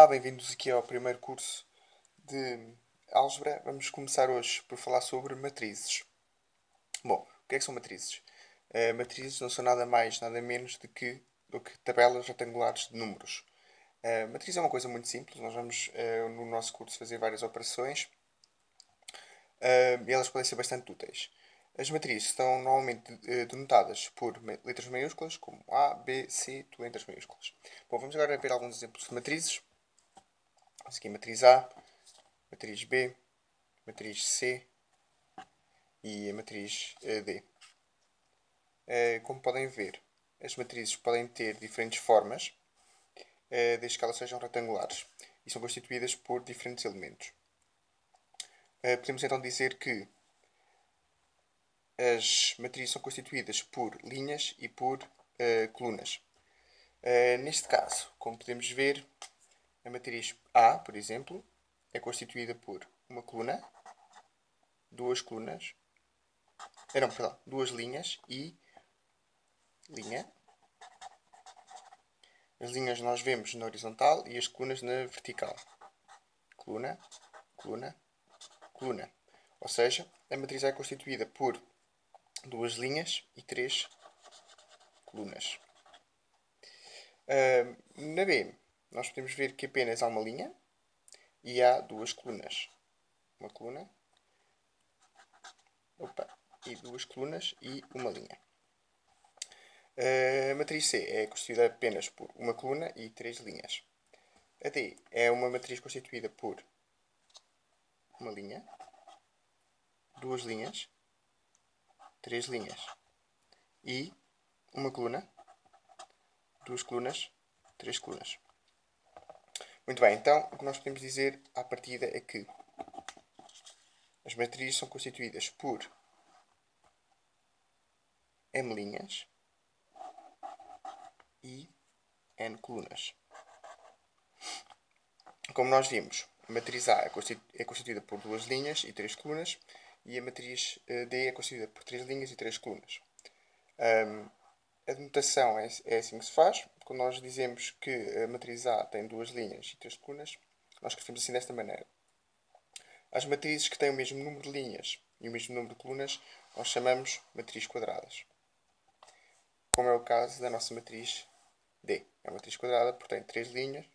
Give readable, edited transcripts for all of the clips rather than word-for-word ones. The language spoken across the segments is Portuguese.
Olá, bem-vindos aqui ao primeiro curso de Álgebra. Vamos começar hoje por falar sobre matrizes. Bom, o que é que são matrizes? Matrizes não são nada mais, nada menos do que tabelas retangulares de números. Matriz é uma coisa muito simples. Nós vamos, no nosso curso, fazer várias operações e elas podem ser bastante úteis. As matrizes estão normalmente denotadas por letras maiúsculas, como A, B, C, tudo em letras maiúsculas. Bom, vamos agora ver alguns exemplos de matrizes. Temos aqui a matriz A, matriz B, matriz C e a matriz D. Como podem ver, as matrizes podem ter diferentes formas, desde que elas sejam retangulares, e são constituídas por diferentes elementos. Podemos então dizer que as matrizes são constituídas por linhas e por colunas. Neste caso, como podemos ver, a matriz A, por exemplo, é constituída por uma coluna, duas colunas, duas linhas e linha. As linhas nós vemos na horizontal e as colunas na vertical. Coluna, coluna, coluna. Ou seja, a matriz A é constituída por duas linhas e três colunas. Na B, nós podemos ver que apenas há uma linha e há duas colunas. Uma coluna, e duas colunas e uma linha. A matriz C é constituída apenas por uma coluna e três linhas. A D é uma matriz constituída por uma linha, duas linhas, três linhas e uma coluna, duas colunas, três colunas. Muito bem, então o que nós podemos dizer à partida é que as matrizes são constituídas por M linhas e N colunas. Como nós vimos, a matriz A é constituída por duas linhas e três colunas e a matriz D é constituída por três linhas e três colunas. A denotação é assim que se faz. Quando nós dizemos que a matriz A tem duas linhas e três colunas, nós escrevemos assim desta maneira. As matrizes que têm o mesmo número de linhas e o mesmo número de colunas, nós chamamos matrizes quadradas. Como é o caso da nossa matriz D. É uma matriz quadrada porque tem três linhas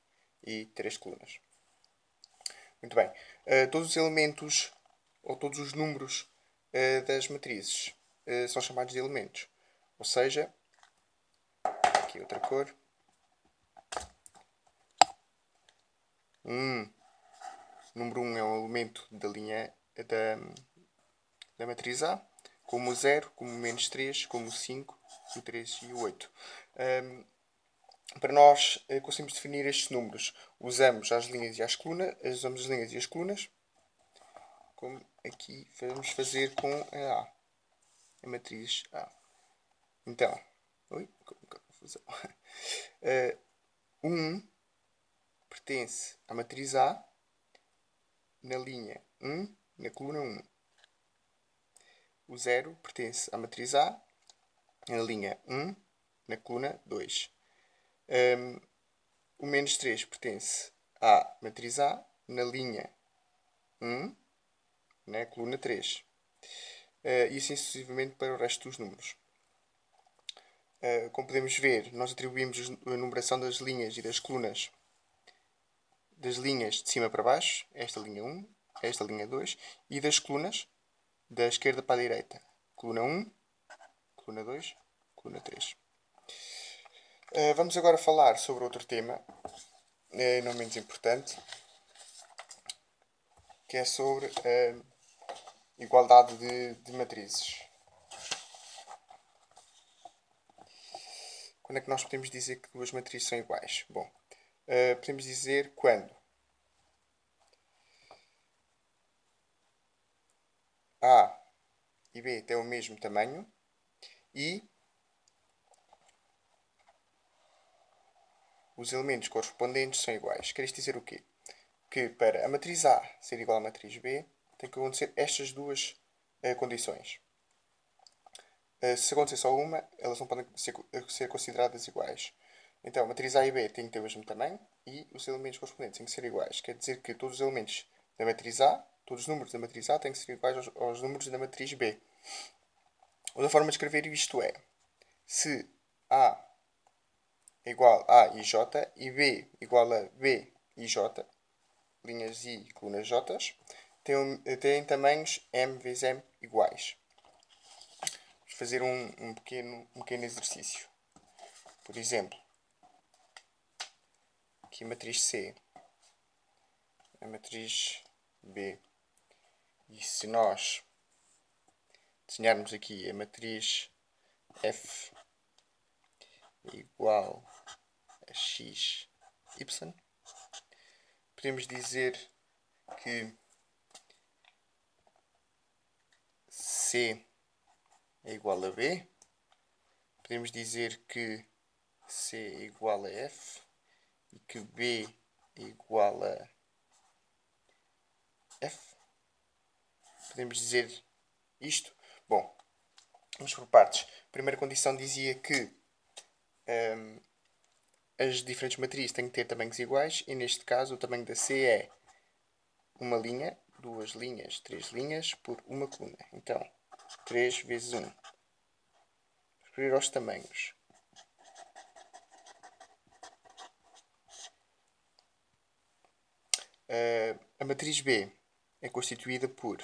e três colunas. Muito bem. Todos os elementos ou todos os números das matrizes são chamados de elementos. Ou seja, aqui outra cor. Número 1 é um elemento da linha da matriz A, como o 0, como o menos 3, como o 5, o 3 e o 8. Para nós conseguirmos definir estes números, usamos as linhas e as colunas, como aqui vamos fazer com a matriz A. Então, confusão. 1 pertence à matriz A na linha 1, na coluna 1. O 0 pertence à matriz A na linha 1, na coluna 2. O menos 3 pertence à matriz A na linha 1, na coluna 3. E assim sucessivamente para o resto dos números. Como podemos ver, nós atribuímos a numeração das linhas e das colunas das linhas de cima para baixo, esta linha 1, esta linha 2, e das colunas da esquerda para a direita. Coluna 1, coluna 2, coluna 3. Vamos agora falar sobre outro tema, não menos importante, que é sobre a igualdade de matrizes. Quando é que nós podemos dizer que duas matrizes são iguais? Bom, podemos dizer quando A e B têm o mesmo tamanho e os elementos correspondentes são iguais. Quer isto dizer o quê? Que para a matriz A ser igual à matriz B, tem que acontecer estas duas condições. Se acontecer só uma, elas não podem ser consideradas iguais. Então, a matriz A e B têm que ter o mesmo tamanho e os elementos correspondentes têm que ser iguais. Quer dizer que todos os elementos da matriz A, todos os números da matriz A têm que ser iguais aos números da matriz B. Outra forma de escrever isto é, se A é igual a I, J e B igual a B e J, linhas I e colunas J, têm tamanhos M vezes M iguais. Vamos fazer um pequeno exercício. Por exemplo, aqui a matriz C, a matriz B. E se nós desenharmos aqui a matriz F igual a x, y, podemos dizer que C é igual a B, podemos dizer que C é igual a F e que B é igual a F. Podemos dizer isto? Bom, vamos por partes. A primeira condição dizia que as diferentes matrizes têm que ter tamanhos iguais e neste caso o tamanho da C é uma linha, duas linhas, três linhas por uma coluna. Então, 3 vezes 1. Referir aos tamanhos. A matriz B é constituída por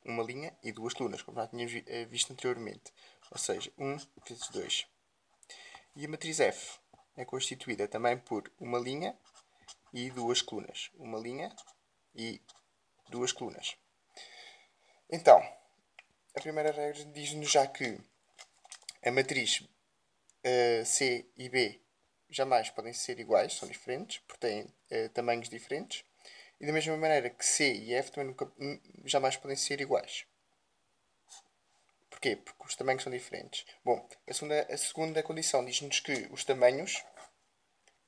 uma linha e duas colunas, como já tínhamos visto anteriormente. Ou seja, 1 vezes 2. E a matriz F é constituída também por uma linha e duas colunas. Uma linha e duas colunas. Então, a primeira regra diz-nos já que a matriz C e B jamais podem ser iguais, são diferentes, porque têm tamanhos diferentes. E da mesma maneira que C e F também jamais podem ser iguais. Porquê? Porque os tamanhos são diferentes. Bom, a segunda condição diz-nos que os tamanhos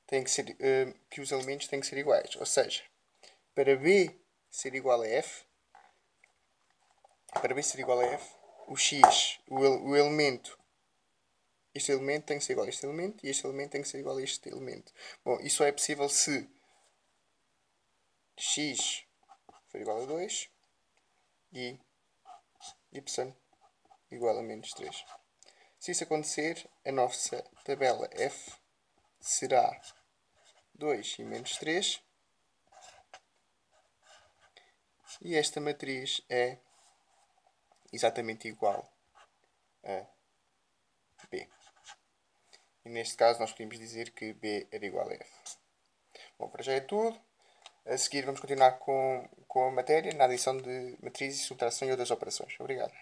têm que ser, que os elementos têm que ser iguais. Ou seja, para B ser igual a F, o X, o elemento, este elemento tem que ser igual a este elemento e este elemento tem que ser igual a este elemento. Bom, isso é possível se X for igual a 2 e Y igual a menos 3. Se isso acontecer, a nossa tabela F será 2 e menos 3 e esta matriz é exatamente igual a B. E neste caso nós podemos dizer que B era igual a F. Bom, para já é tudo. A seguir vamos continuar com a matéria na adição de matrizes, subtração e outras operações. Obrigado.